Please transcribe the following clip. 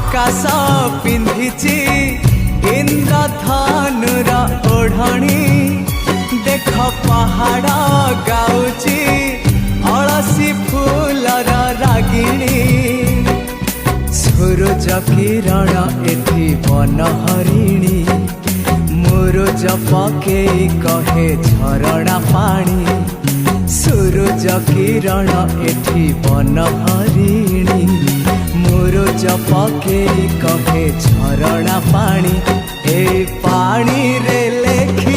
आकाश पिंधिची इंद्रधनुर ओढ़णी देख पहाड़ गाउची अलसी फूलर रागिणी सूरज किरण एठी बनहरिणी मुरुज पकेई कहे झरणा पानी सूरज किरण एठी बनहरिणी मुरुज पकेई कहे झरणा पानी ए पानी रे लेखे